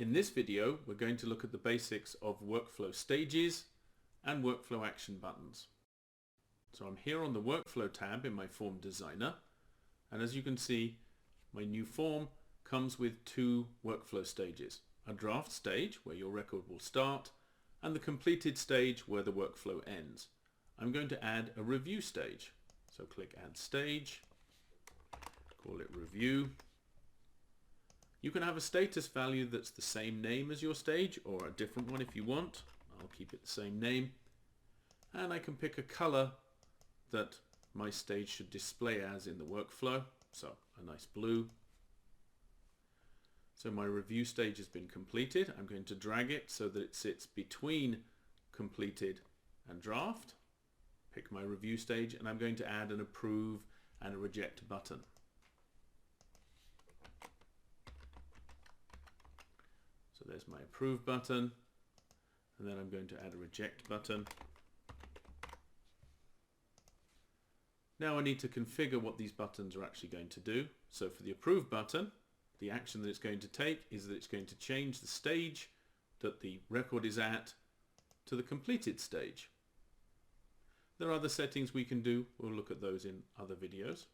In this video, we're going to look at the basics of workflow stages and workflow action buttons. So I'm here on the Workflow tab in my Form Designer, and as you can see, my new form comes with two workflow stages. A draft stage, where your record will start, and the completed stage, where the workflow ends. I'm going to add a review stage. So click Add Stage, call it Review. You can have a status value that's the same name as your stage, or a different one if you want. I'll keep it the same name. And I can pick a color that my stage should display as in the workflow. So a nice blue. So my review stage has been completed. I'm going to drag it so that it sits between completed and draft. Pick my review stage, and I'm going to add an approve and a reject button. So there's my approve button, and then I'm going to add a reject button. Now I need to configure what these buttons are actually going to do. So for the approve button, the action that it's going to take is that it's going to change the stage that the record is at to the completed stage. There are other settings we can do. We'll look at those in other videos.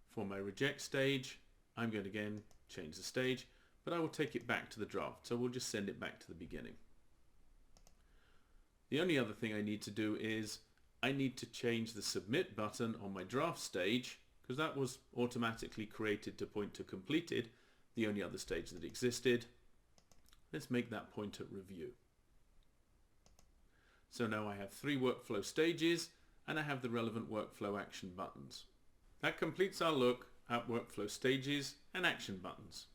For my reject stage, I'm going to again change the stage, but I will take it back to the draft. So we'll just send it back to the beginning. The only other thing I need to do is I need to change the submit button on my draft stage, because that was automatically created to point to completed, the only other stage that existed. Let's make that point at review. So now I have three workflow stages, and I have the relevant workflow action buttons. That completes our look at workflow stages and action buttons.